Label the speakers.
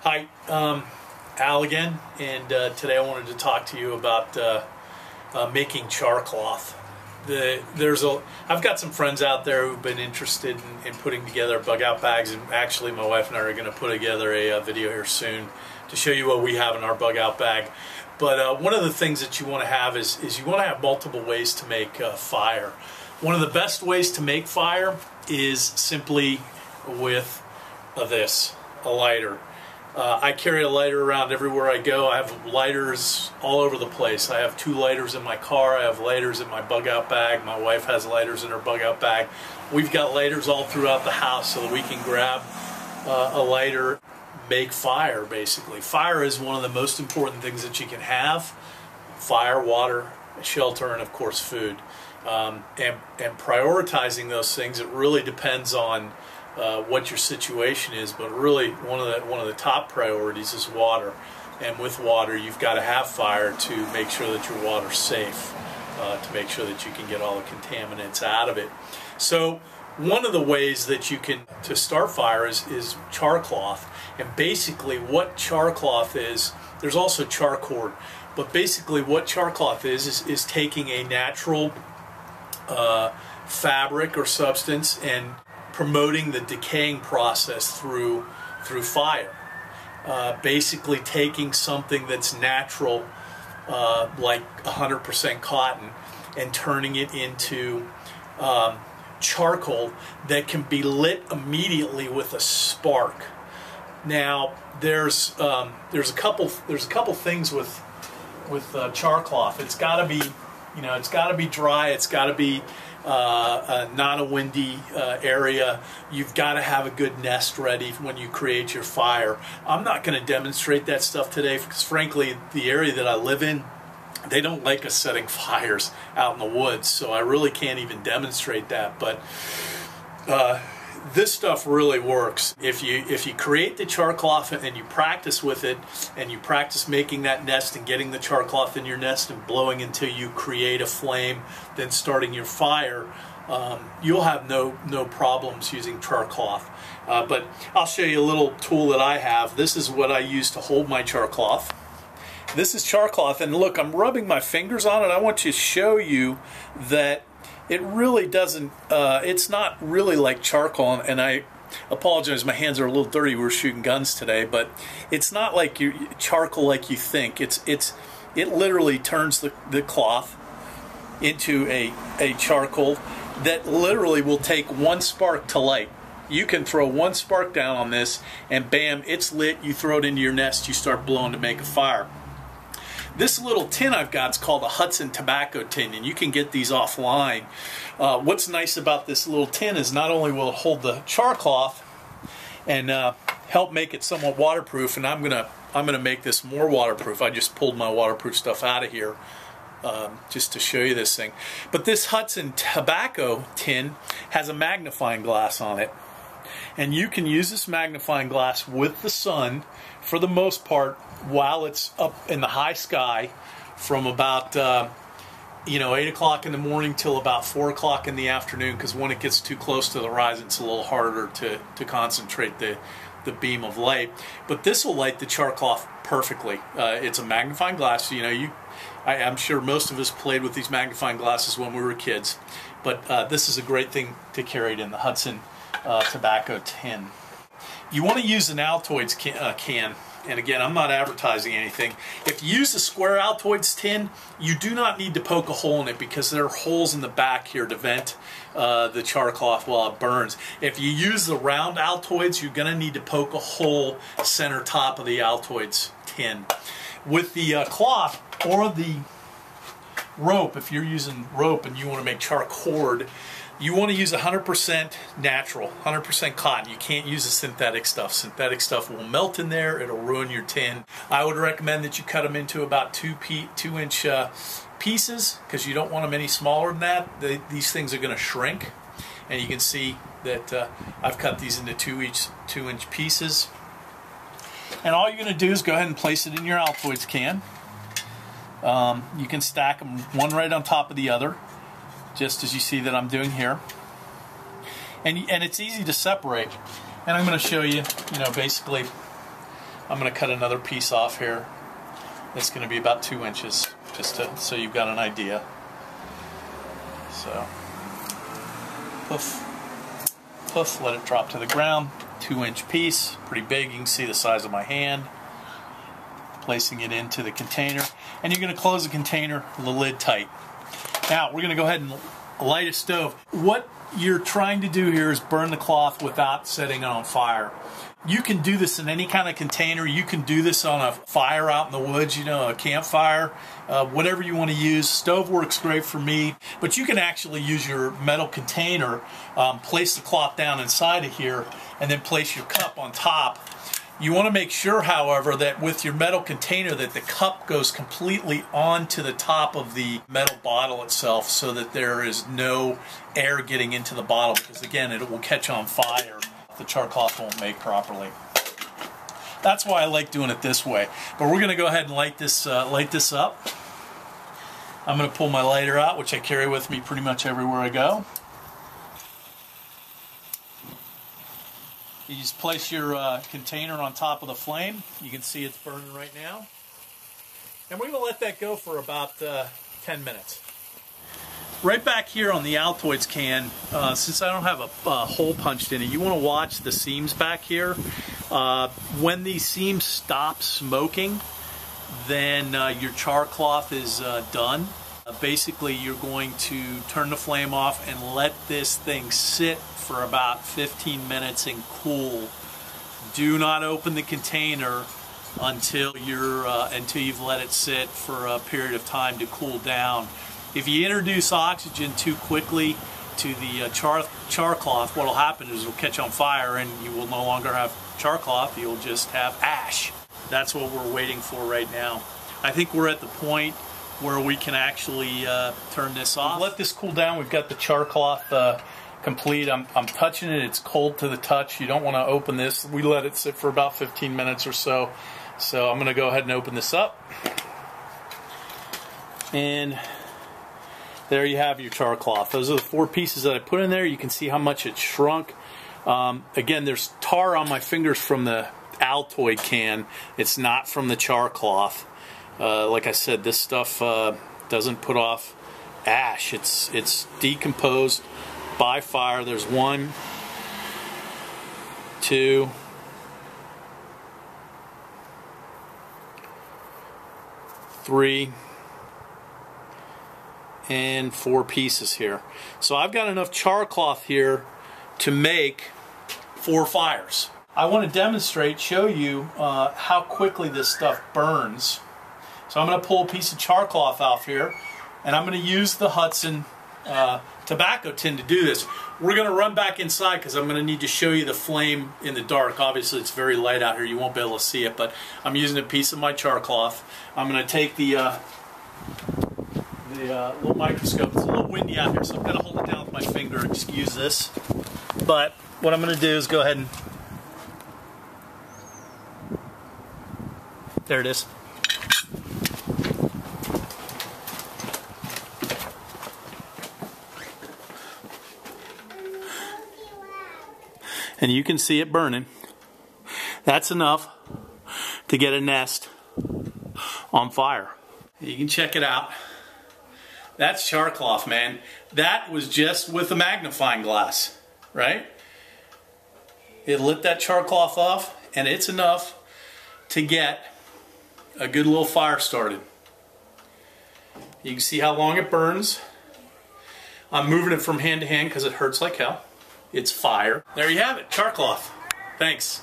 Speaker 1: Hi, Al again, and today I wanted to talk to you about making char cloth. I've got some friends out there who've been interested in putting together bug out bags, and actually my wife and I are going to put together a video here soon to show you what we have in our bug out bag. But one of the things that you want to have is you want to have multiple ways to make fire. One of the best ways to make fire is simply with a lighter. I carry a lighter around everywhere I go. I have lighters all over the place. I have 2 lighters in my car. I have lighters in my bug out bag. My wife has lighters in her bug out bag. We've got lighters all throughout the house so that we can grab a lighter, make fire basically. Fire is one of the most important things that you can have. Fire, water, shelter, and of course food. And prioritizing those things, it really depends on what your situation is, but really one of the top priorities is water. And with water, you've got to have fire to make sure that your water's safe, to make sure that you can get all the contaminants out of it. So one of the ways that you can to start fire is char cloth. And basically what char cloth is, there's also char cord, but basically what char cloth is taking a natural fabric or substance and promoting the decaying process through fire. Basically taking something that's natural, like 100% cotton, and turning it into charcoal that can be lit immediately with a spark. Now there's a couple things with char cloth. It's got to be, it's got to be dry. It's got to be not a windy area. You've got to have a good nest ready when you create your fire. I'm not going to demonstrate that stuff today because frankly the area that I live in, they don't like us setting fires out in the woods, so I really can't even demonstrate that. But this stuff really works. If you create the char cloth and you practice with it, and you practice making that nest and getting the char cloth in your nest and blowing until you create a flame, then starting your fire, you'll have no problems using char cloth. But I'll show you a little tool that I have. This is what I use to hold my char cloth. This is char cloth, and look, I'm rubbing my fingers on it. I want to show you that it really doesn't, it's not really like charcoal, and I apologize, my hands are a little dirty, we're shooting guns today, but it's not like charcoal like you think. It literally turns the cloth into a charcoal that literally will take 1 spark to light. You can throw 1 spark down on this and bam, it's lit. You throw it into your nest, you start blowing to make a fire. This little tin I've got is called a Hudson tobacco tin, and you can get these offline. What's nice about this little tin is not only will it hold the char cloth and help make it somewhat waterproof, and I'm gonna make this more waterproof. I just pulled my waterproof stuff out of here just to show you this thing. But this Hudson tobacco tin has a magnifying glass on it. And you can use this magnifying glass with the sun for the most part while it's up in the high sky from about 8 o'clock in the morning till about 4 o'clock in the afternoon, because when it gets too close to the horizon it's a little harder to concentrate the beam of light. But this will light the char cloth perfectly. It's a magnifying glass. I'm sure most of us played with these magnifying glasses when we were kids, but this is a great thing to carry it in the Hudson tobacco tin. You want to use an Altoids can, and again, I'm not advertising anything. If you use a square Altoids tin, you do not need to poke a hole in it because there are holes in the back here to vent the char cloth while it burns. If you use the round Altoids, you're going to need to poke a hole center top of the Altoids tin. With the cloth or the rope, if you're using rope and you want to make char cord, you want to use 100% natural, 100% cotton. You can't use the synthetic stuff. Synthetic stuff will melt in there. It'll ruin your tin. I would recommend that you cut them into about 2-inch pieces, because you don't want them any smaller than that. These things are going to shrink. And you can see that I've cut these into 2-inch pieces. And all you're going to do is go ahead and place it in your Altoids can. You can stack them one right on top of the other, just as you see that I'm doing here. And it's easy to separate. And I'm going to show you, basically I'm going to cut another piece off here. It's going to be about 2 inches, just so you've got an idea. So, poof, poof, let it drop to the ground. 2-inch piece, pretty big. You can see the size of my hand. Placing it into the container, and you're going to close the container with the lid tight. Now we're going to go ahead and light a stove. What you're trying to do here is burn the cloth without setting it on fire. You can do this in any kind of container. You can do this on a fire out in the woods, you know, a campfire, whatever you want to use. Stove works great for me, but you can actually use your metal container, place the cloth down inside of here, and then place your cup on top. You want to make sure, however, that with your metal container that the cup goes completely onto the top of the metal bottle itself, so that there is no air getting into the bottle, because again, it will catch on fire. The char cloth won't make properly. That's why I like doing it this way. But we're going to go ahead and light this up. I'm going to pull my lighter out, which I carry with me pretty much everywhere I go. You just place your container on top of the flame. You can see it's burning right now. And we're going to let that go for about 10 minutes. Right back here on the Altoids can, since I don't have a hole punched in it, you want to watch the seams back here. When these seams stop smoking, then your char cloth is done. Basically, you're going to turn the flame off and let this thing sit for about 15 minutes and cool. Do not open the container until you've let it sit for a period of time to cool down. If you introduce oxygen too quickly to the char cloth, what will happen is it will catch on fire and you will no longer have char cloth, you'll just have ash. That's what we're waiting for right now. I think we're at the point where we can actually turn this off. Let this cool down. We've got the char cloth complete. I'm touching it. It's cold to the touch. You don't want to open this. We let it sit for about 15 minutes or so. So I'm going to go ahead and open this up. And there you have your char cloth. Those are the 4 pieces that I put in there. You can see how much it shrunk. Again, there's tar on my fingers from the Altoid can. It's not from the char cloth. Like I said, this stuff doesn't put off ash. It's decomposed by fire. There's 1, 2, 3, and 4 pieces here. So I've got enough char cloth here to make 4 fires. I want to demonstrate, show you how quickly this stuff burns. So I'm going to pull a piece of char cloth off here, and I'm going to use the Hudson tobacco tin to do this. We're going to run back inside because I'm going to need to show you the flame in the dark. Obviously it's very light out here, you won't be able to see it, but I'm using a piece of my char cloth. I'm going to take the little microscope. It's a little windy out here, so I'm going to hold it down with my finger. Excuse this. But what I'm going to do is go ahead and... There it is. And you can see it burning. That's enough to get a nest on fire. You can check it out. That's char cloth, man. That was just with a magnifying glass, right? It lit that char cloth off, and it's enough to get a good little fire started. You can see how long it burns. I'm moving it from hand to hand because it hurts like hell. It's fire. There you have it, char cloth. Thanks.